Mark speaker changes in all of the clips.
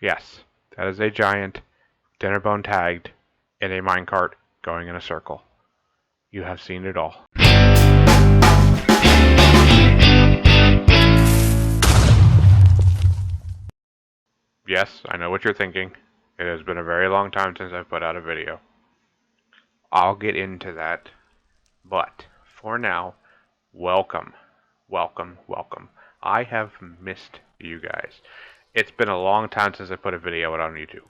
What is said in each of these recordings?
Speaker 1: Yes, that is a giant dinner bone tagged in a minecart going in a circle. You have seen it all. Yes, I know what you're thinking. It has been a very long time since I've put out a video. I'll get into that. But for now, welcome. Welcome, welcome. I have missed you guys. It's been a long time since I put a video out on YouTube.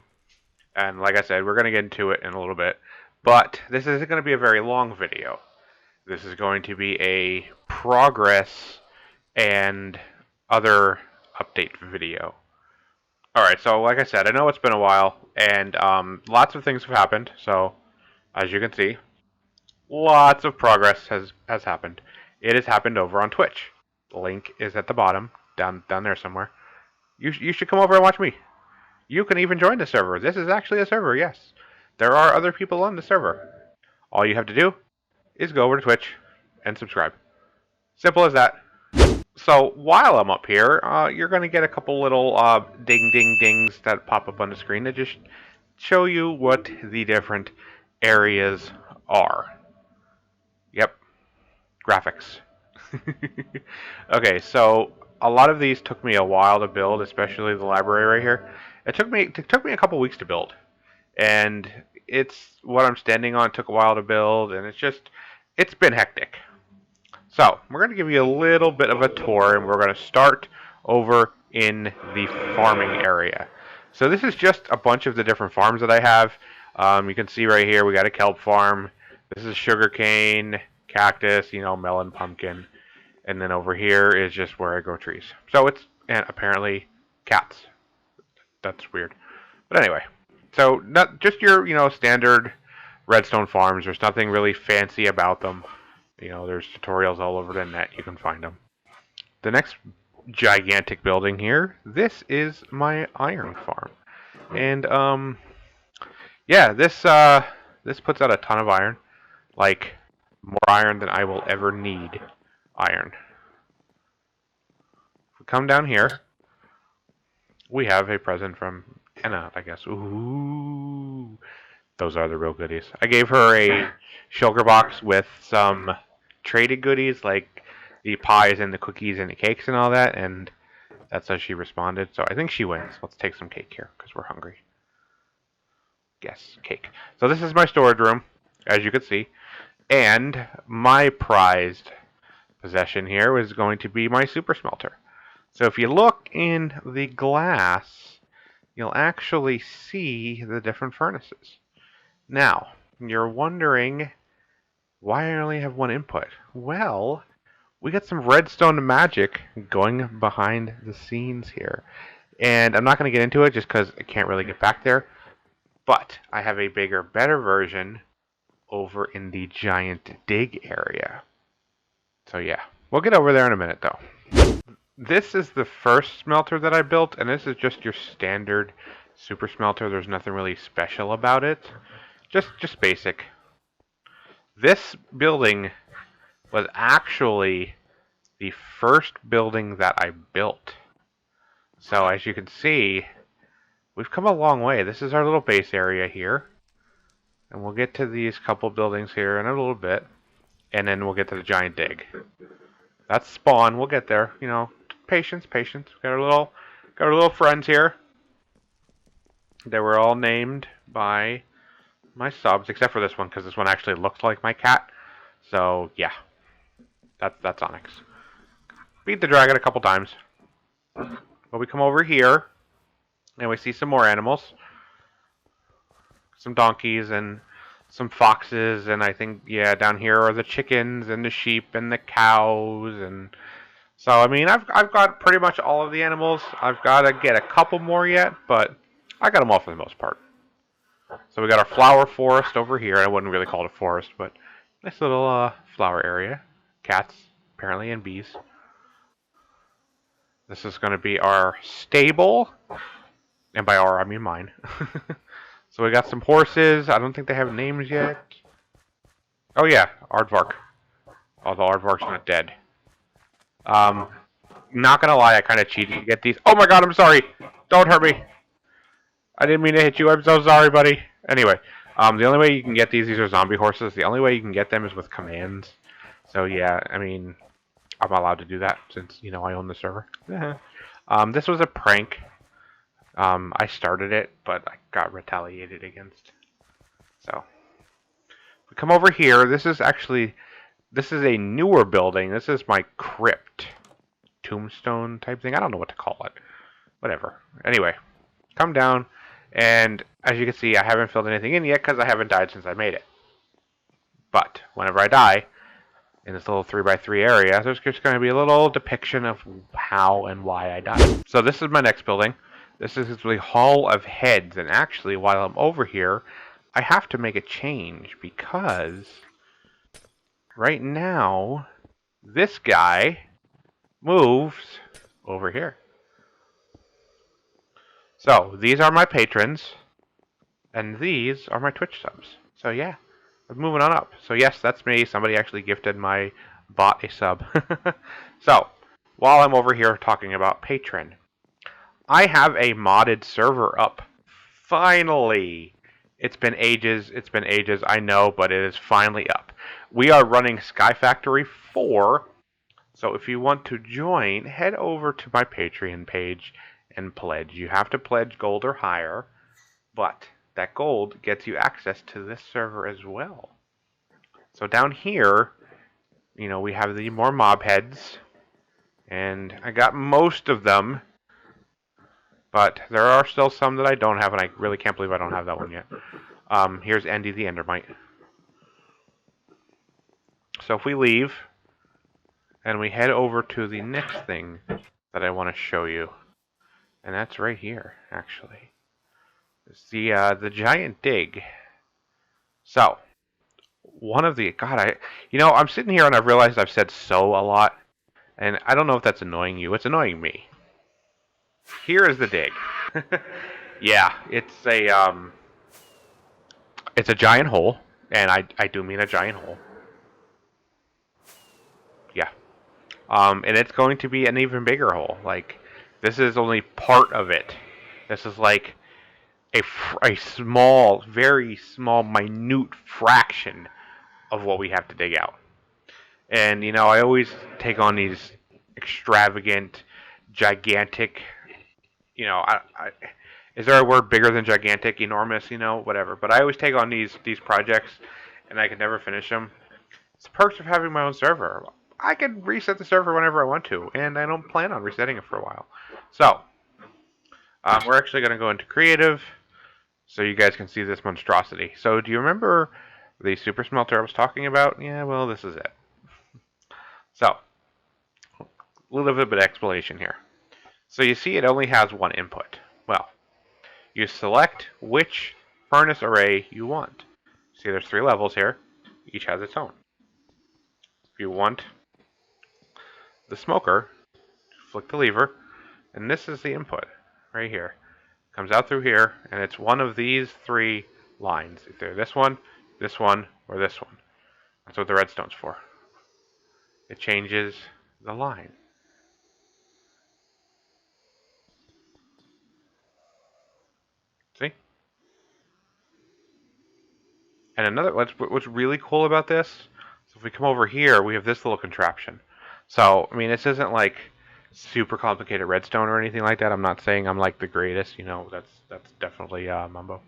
Speaker 1: And like I said, we're going to get into it in a little bit. But this isn't going to be a very long video. This is going to be a progress and other update video. Alright, so like I said, I know it's been a while, and lots of things have happened. So, as you can see, lots of progress has happened. It has happened over on Twitch. The link is at the bottom, down there somewhere. You should come over and watch me. You can even join the server. This is actually a server, yes. There are other people on the server. All you have to do is go over to Twitch and subscribe. Simple as that. So while I'm up here, you're going to get a couple little ding ding dings that pop up on the screen that just show you what the different areas are. Yep, graphics. Okay, so a lot of these took me a while to build, especially the library right here. It took me a couple weeks to build, and it's what I'm standing on. Took a while to build, and it's been hectic. So we're going to give you a little bit of a tour, and we're going to start over in the farming area. So this is just a bunch of the different farms that I have. You can see right here we got a kelp farm. This is sugarcane, cactus, melon, pumpkin. And then over here is just where I grow trees. So and apparently cats. That's weird. But anyway, so not just your, standard redstone farms. There's nothing really fancy about them. There's tutorials all over the net. You can find them. The next gigantic building here, this is my iron farm. And, yeah, this puts out a ton of iron. Like, more iron than I will ever need iron. If we come down here, we have a present from Anna, I guess. Ooh, those are the real goodies. I gave her a sugar box with some traded goodies, like the pies and the cookies and the cakes and all that, and that's how she responded. So I think she wins. Let's take some cake here, because we're hungry. Yes, cake. So this is my storage room, as you can see. And my prized possession here is going to be my super smelter. So if you look in the glass, you'll actually see the different furnaces. Now, you're wondering why I only have one input. Well, we got some redstone magic going behind the scenes here. And I'm not going to get into it just because I can't really get back there. But I have a bigger, better version over in the giant dig area. So yeah, we'll get over there in a minute though. This is the first smelter that I built, and this is just your standard super smelter. There's nothing really special about it. Just basic. This building was actually the first building that I built. So as you can see, we've come a long way. This is our little base area here. And we'll get to these couple buildings here in a little bit. And then we'll get to the giant dig. That's spawn. We'll get there. Patience, patience. Got our little friends here. They were all named by my subs, except for this one, because this one actually looks like my cat. So yeah, that's Onyx. Beat the dragon a couple times. But we come over here, and we see some more animals. Some donkeys and some foxes, and I think, yeah, down here are the chickens and the sheep and the cows. And so, I mean, I've got pretty much all of the animals. I've got to get a couple more yet, but I got them all for the most part. So we got our flower forest over here. I wouldn't really call it a forest, but nice little flower area. Cats, apparently, and bees. This is going to be our stable. And by our, I mean mine. So we got some horses. I don't think they have names yet. Oh yeah, Aardvark. Although Aardvark's not dead. Not gonna lie, I kind of cheated to get these. Oh my god, I'm sorry. Don't hurt me. I didn't mean to hit you. I'm so sorry, buddy. Anyway, the only way you can get these are zombie horses. The only way you can get them is with commands. So yeah, I mean, I'm allowed to do that since I own the server. This was a prank. I started it, but I got retaliated against. So we come over here. This is a newer building. This is my crypt, tombstone type thing. I don't know what to call it. Whatever. Anyway, come down, and as you can see, I haven't filled anything in yet because I haven't died since I made it. But whenever I die in this little 3x3 area, there's just going to be a little depiction of how and why I died. So this is my next building. This is the Hall of Heads, and actually, while I'm over here, I have to make a change because right now, this guy moves over here. So these are my patrons, and these are my Twitch subs. So yeah, I'm moving on up. So yes, that's me. Somebody actually gifted my bot a sub. So while I'm over here talking about Patron, I have a modded server up. Finally! It's been ages, I know, but it is finally up. We are running Sky Factory 4, so if you want to join, head over to my Patreon page and pledge. You have to pledge gold or higher, but that gold gets you access to this server as well. So down here, we have the more mob heads, and I got most of them, but there are still some that I don't have, and I really can't believe I don't have that one yet. Here's Andy the Endermite. So if we leave, and we head over to the next thing that I want to show you, and that's right here, actually. It's the giant dig. So, one of the I'm sitting here and I've realized I've said "so" a lot, and I don't know if that's annoying you. It's annoying me. Here is the dig. Yeah, it's a giant hole, and I do mean a giant hole. Yeah. And it's going to be an even bigger hole. Like, this is only part of it. This is like a small, very small, minute fraction of what we have to dig out. And, I always take on these extravagant, gigantic, is there a word bigger than gigantic, enormous, whatever. But I always take on these projects, and I can never finish them. It's the perks of having my own server. I can reset the server whenever I want to, and I don't plan on resetting it for a while. So, we're actually going to go into creative, so you guys can see this monstrosity. So, do you remember the super smelter I was talking about? Yeah, well, this is it. So, a little bit of explanation here. So you see it only has one input. Well, you select which furnace array you want. See, there's 3 levels here. Each has its own. If you want the smoker, flick the lever, and this is the input right here. Comes out through here, and it's one of these 3 lines. Either this one, or this one. That's what the redstone's for. It changes the line. See? And what's really cool about this, so if we come over here, we have this little contraption. So, I mean, this isn't like super complicated redstone or anything like that. I'm not saying I'm like the greatest, that's definitely Mumbo.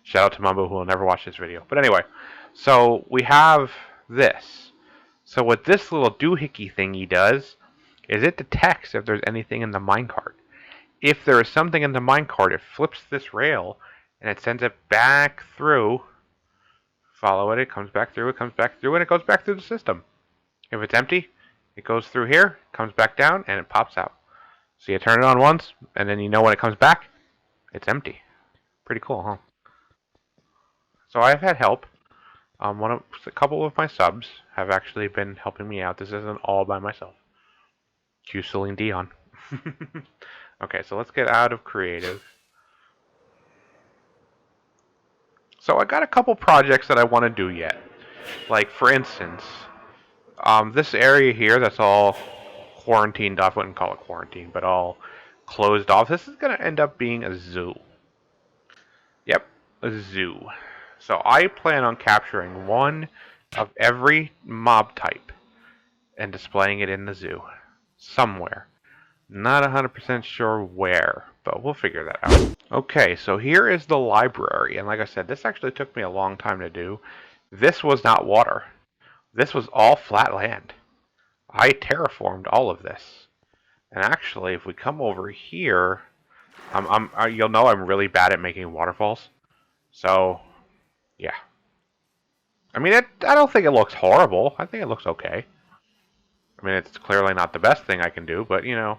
Speaker 1: Shout out to Mumbo, who will never watch this video. But anyway, so we have this. So what this little doohickey thingy does is it detects if there's anything in the minecart. If there is something in the minecart, it flips this rail and it sends it back through. Follow it, it comes back through, and it goes back through the system. If it's empty, it goes through here, comes back down, and it pops out. So you turn it on once, and then when it comes back, it's empty. Pretty cool, huh? So I've had help. A couple of my subs have actually been helping me out. This isn't all by myself. Cue Celine Dion. Okay, so let's get out of creative. So I got a couple projects that I want to do yet. Like, for instance, this area here that's all quarantined off, I wouldn't call it quarantine, but all closed off. This is going to end up being a zoo. Yep, a zoo. So I plan on capturing one of every mob type and displaying it in the zoo somewhere. Not 100% sure where, but we'll figure that out. Okay, so here is the library. And like I said, this actually took me a long time to do. This was not water. This was all flat land. I terraformed all of this. And actually, if we come over here, you'll know I'm really bad at making waterfalls. So, yeah. I mean, I don't think it looks horrible. I think it looks okay. I mean, it's clearly not the best thing I can do, but, you know,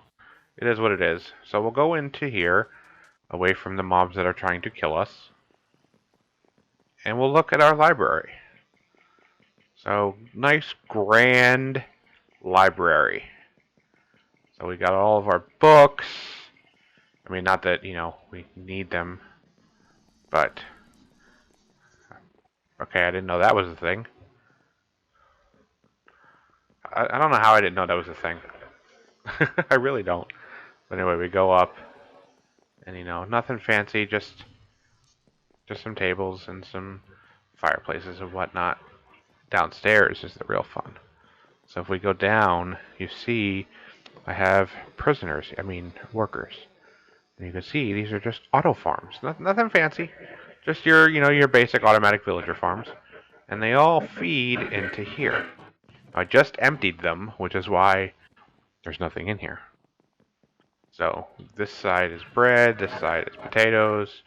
Speaker 1: it is what it is. So we'll go into here, away from the mobs that are trying to kill us. And we'll look at our library. So, nice, grand library. So we got all of our books. I mean, not that, you know, we need them, but... Okay, I didn't know that was a thing. I don't know how I didn't know that was a thing. I really don't. But anyway, we go up, and you know, nothing fancy, just some tables and some fireplaces and whatnot. Downstairs is the real fun. So if we go down, you see I have prisoners, workers. And you can see these are just auto farms. Nothing fancy. Just your basic automatic villager farms. And they all feed into here. I just emptied them, which is why there's nothing in here. So this side is bread, this side is potatoes.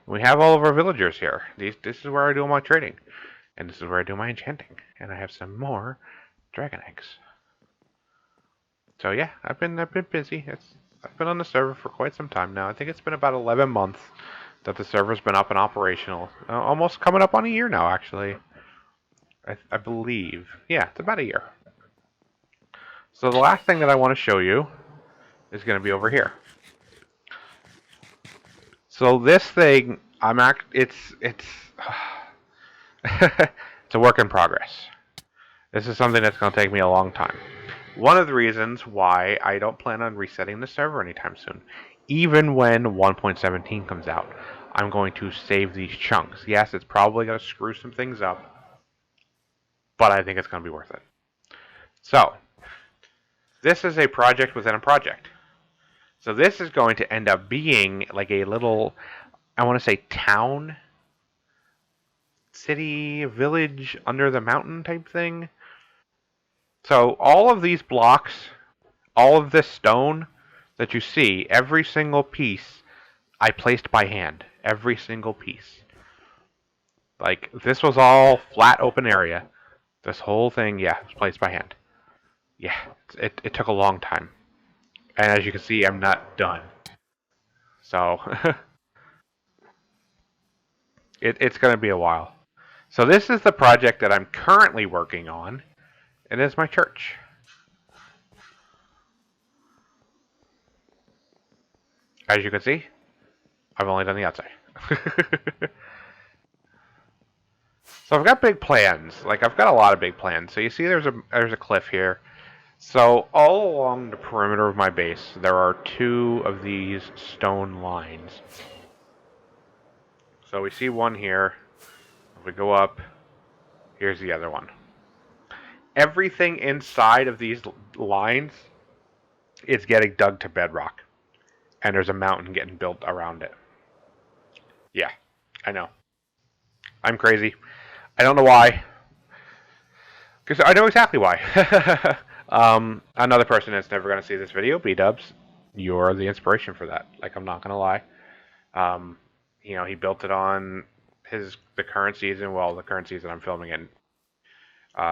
Speaker 1: We have all of our villagers here. This is where I do all my trading. And this is where I do my enchanting. And I have some more dragon eggs. So yeah, I've been busy. I've been on the server for quite some time now. I think it's been about 11 months that the server's been up and operational. Almost coming up on a year now, actually. I believe. Yeah, it's about a year. So the last thing that I want to show you is going to be over here. So this thing, it's it's a work in progress. This is something that's going to take me a long time. One of the reasons why I don't plan on resetting the server anytime soon. Even when 1.17 comes out, I'm going to save these chunks. Yes, it's probably going to screw some things up, but I think it's going to be worth it. So, this is a project within a project. So this is going to end up being like a little, I want to say town, city, village, under the mountain type thing. So all of these blocks, all of this stone that you see, every single piece, I placed by hand. Every single piece. Like, this was all flat open area. This whole thing, yeah, was placed by hand. Yeah, it took a long time. And as you can see, I'm not done. So, it's going to be a while. So this is the project that I'm currently working on. It is my church. As you can see, I've only done the outside. So I've got big plans. Like, I've got a lot of big plans. So you see there's a cliff here. So all along the perimeter of my base, there are two of these stone lines. So we see one here. If we go up, here's the other one. Everything inside of these lines is getting dug to bedrock. And there's a mountain getting built around it. Yeah, I know. I'm crazy. I don't know why. Because I know exactly why. Another person that's never going to see this video, B-Dubs, you're the inspiration for that. Like, I'm not going to lie. He built it on the current season. Well, the current season I'm filming in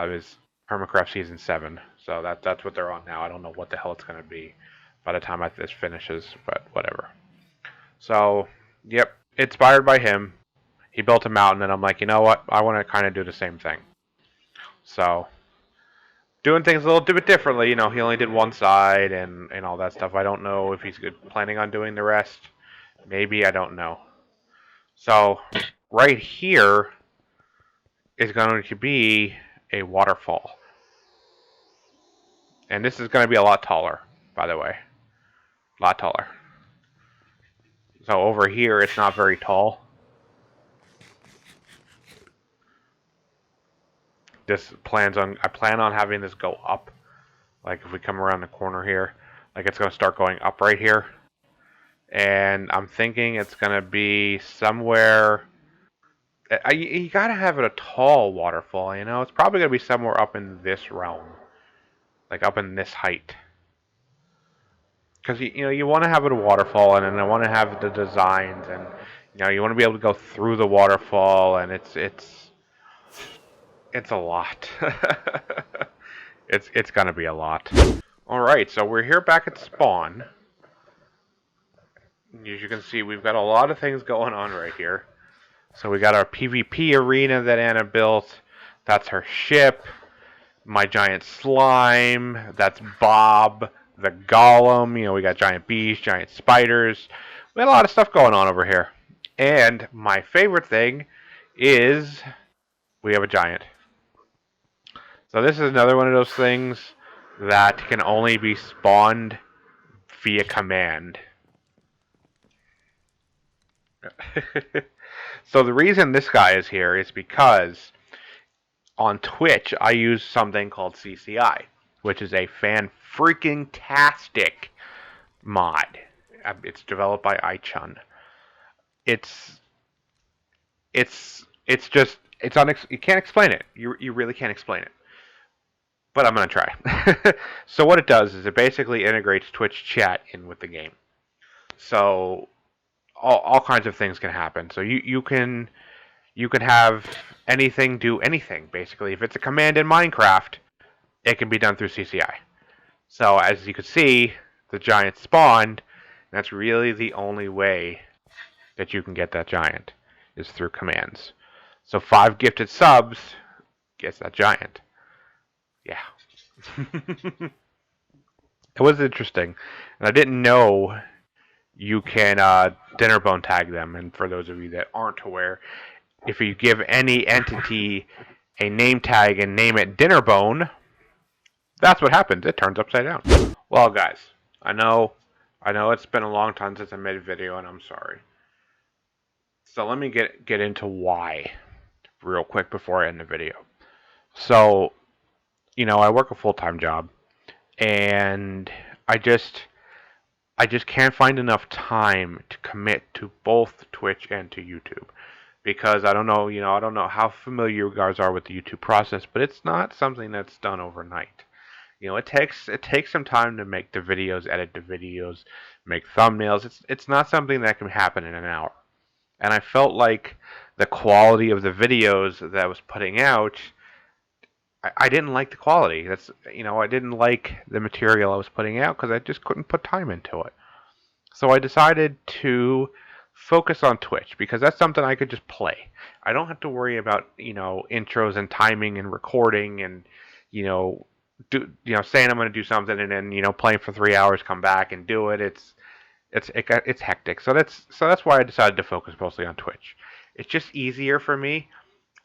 Speaker 1: is Permacraft Season 7. So that's what they're on now. I don't know what the hell it's going to be by the time this finishes, but whatever. So, yep, inspired by him. He built a mountain, and I'm like, you know what? I want to kind of do the same thing. So, doing things a little bit differently. He only did one side and all that stuff. I don't know if he's planning on doing the rest. Maybe, I don't know. So, right here is going to be a waterfall. And this is going to be a lot taller, by the way. A lot taller. So over here, it's not very tall. I plan on having this go up. Like if we come around the corner here, like it's going to start going up right here. And I'm thinking it's going to be somewhere. You got to have it a tall waterfall, you know? It's probably going to be somewhere up in this realm. Like up in this height. Because you want to have it a waterfall, and I want to have the designs, and you want to be able to go through the waterfall, and it's a lot. It's gonna be a lot. All right, so we're here back at spawn. As you can see, we've got a lot of things going on right here. So we got our PvP arena that Anna built. That's her ship. My giant slime. That's Bob the golem. We got giant bees, giant spiders. We got a lot of stuff going on over here. And my favorite thing is we have a giant. So this is another one of those things that can only be spawned via command. So the reason this guy is here is because on Twitch I use something called CCI, which is a fan-freaking-tastic mod. It's developed by iChun. It's just you can't explain it. You really can't explain it. But I'm gonna try. So what it does is it basically integrates Twitch chat in with the game. So all kinds of things can happen. So you can have anything do anything basically. If it's a command in Minecraft, it can be done through CCI. So as you can see, the giant spawned. That's really the only way that you can get that giant is through commands. So 5 gifted subs gets that giant. Yeah. It was interesting. And I didn't know you can dinner bone tag them. And for those of you that aren't aware, if you give any entity a name tag and name it dinner bone, that's what happens. It turns upside down. Well, guys, I know it's been a long time since I made a video, and I'm sorry. So let me get into why real quick before I end the video. So, I work a full-time job, and I just can't find enough time to commit to both Twitch and to YouTube. Because I don't know how familiar you guys are with the YouTube process, but it's not something that's done overnight. It takes some time to make the videos, edit the videos, make thumbnails. It's not something that can happen in an hour. And I felt like the quality of the videos that I was putting out, I didn't like the quality. I didn't like the material I was putting out because I just couldn't put time into it. So I decided to focus on Twitch because that's something I could just play. I don't have to worry about intros and timing and recording and saying I'm going to do something and then playing for 3 hours, come back and do it. It's hectic. So that's why I decided to focus mostly on Twitch. It's just easier for me.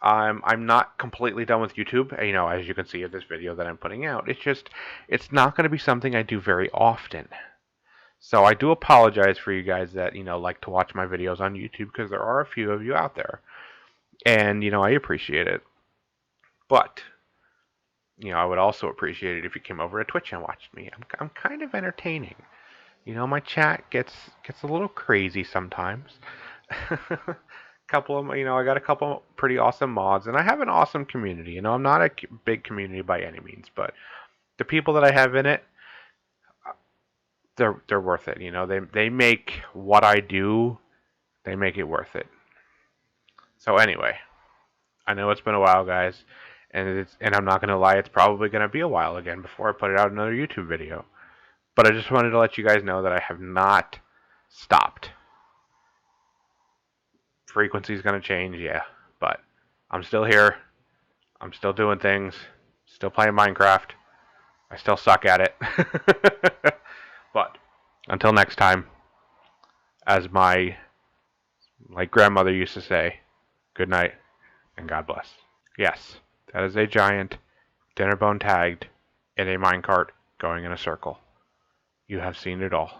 Speaker 1: I'm not completely done with YouTube. As you can see in this video that I'm putting out, it's not going to be something I do very often. So I do apologize for you guys that like to watch my videos on YouTube because there are a few of you out there, and I appreciate it. But I would also appreciate it if you came over to Twitch and watched me. I'm kind of entertaining. My chat gets a little crazy sometimes. Couple of I got a couple pretty awesome mods, and I have an awesome community. I'm not a big community by any means, but the people that I have in it, they're worth it. They make what I do, they make it worth it. So anyway, I know it's been a while, guys, and I'm not gonna lie, it's probably gonna be a while again before I put out another YouTube video. But I just wanted to let you guys know that I have not stopped. Frequency's gonna change, yeah, but I'm still here. I'm still doing things. Still playing Minecraft. I still suck at it. But until next time, as my grandmother used to say, good night and God bless. Yes, that is a giant dinner bone tagged in a minecart going in a circle. You have seen it all.